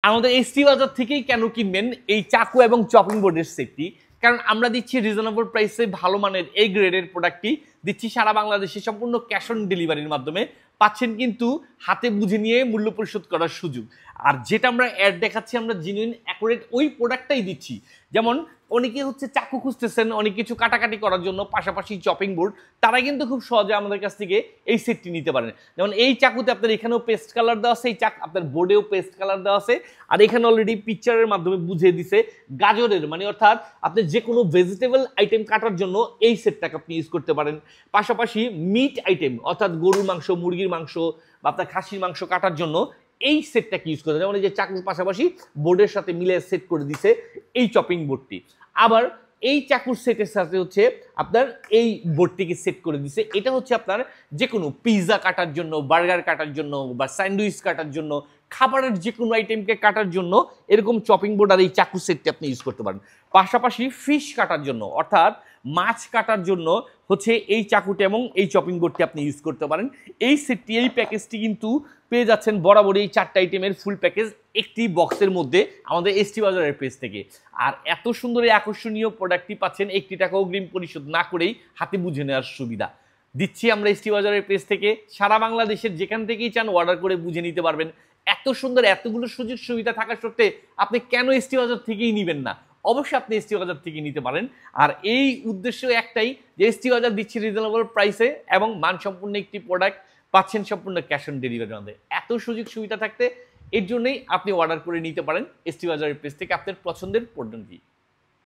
আমাদের এসটি বাজার থেকেই কেন কিনবেন এই চাকু এবং চপিং বোর্ডের সেটটি? কারণ আমরা দিচ্ছি রিজনেবল প্রাইসে ভালো মানের এই গ্রেডের প্রোডাক্টটি দিচ্ছি সারা বাংলাদেশে সম্পূর্ণ ক্যাশ অন ডেলিভারির মাধ্যমে। পাচ্ছেন কিন্তু হাতে বুঝে নিয়ে মূল্য পরিশোধ করার সুযোগ। আর যেটা আমরা অ্যাড দেখাচ্ছি আমরা জেনুইন অ্যাকুরেট ওই প্রোডাক্টটাই দিচ্ছি। যেমন অনেকে হচ্ছে চাকু খুঁজতেছেন অনেক কিছু কাটাকাটি করার জন্য, পাশাপাশি চপিং বোর্ড, তারা কিন্তু খুব সহজে আমাদের কাছ থেকে এই সেটটি নিতে পারেন। যেমন এই চাকুতে আপনার এখানেও পেস্ট কালার দেওয়া আছে, এই চাক আপনার বোর্ডেও পেস্ট কালার দেওয়া আছে, আর এখানে অলরেডি পিকচারের মাধ্যমে বুঝিয়ে দিছে গাজরের মানে অর্থাৎ আপনি যে কোনো ভেজিটেবল আইটেম কাটার জন্য এই সেটটাকে আপনি ইউজ করতে পারেন। পাশাপাশি মিট আইটেম অর্থাৎ গরুর মাংস, মুরগির মাংস বা আপনার খাসির মাংস কাটার জন্য এই সেটটাকে ইউজ করতে, যেমন এই যে চাকুর পাশাপাশি বোর্ডের সাথে মিলে সেট করে দিছে এই চপিং বোর্ডটি। আবার এই চাকুর সেটের সাথে হচ্ছে আপনার এই বোর্ডটিকে সেট করে দিছে। এটা হচ্ছে আপনার যে কোনো পিৎজা কাটার জন্য, বার্গার কাটার জন্য বা স্যান্ডউইচ কাটার জন্য, খাবারের যে কোনো আইটেমকে কাটার জন্য এরকম চপিং বোর্ড আর এই চাকু সেটটি আপনি ইউজ করতে পারেন। পাশাপাশি ফিশ কাটার জন্য অর্থাৎ মাছ কাটার জন্য হচ্ছে এই চাকুটি এবং এই চপিং বোর্ডটি আপনি ইউজ করতে পারেন। এই সেটটি, এই প্যাকেজটি কিন্তু পেয়ে যাচ্ছেন বরাবরই এই 4টা আইটেমের ফুল প্যাকেজ একটি বক্সের মধ্যে আমাদের এসটি বাজারের পেজ থেকে। আর এত সুন্দর এই আকর্ষণীয় প্রোডাক্টটি পাচ্ছেন 1 টাকা অগ্রিম পরিশোধ না করেই হাতে বুঝে নেওয়ার সুবিধা দিচ্ছি আমরা এসটি বাজারের পেজ থেকে। সারা বাংলাদেশের যেখান থেকেই চান অর্ডার করে বুঝে নিতে পারবেন। এত সুন্দর এতগুলো সুযোগ সুবিধা থাকা সত্ত্বে আপনি কেন এসটি বাজার থেকেই নেবেন না? অবশ্যই আপনি এসটি বাজার থেকে নিতে পারেন। আর এই উদ্দেশ্য একটাই যে এসটি বাজার দিচ্ছে রিজনেবল প্রাইসে এবং মানসম্পন্ন একটি প্রোডাক্ট পাচ্ছেন সম্পূর্ণ ক্যাশ অন ডেলিভারির মধ্যে। এত সুযোগ সুবিধা থাকতে এর জন্যই আপনি অর্ডার করে নিতে পারেন এসটি বাজারের পেজ থেকে আপনার পছন্দের পণ্যটি।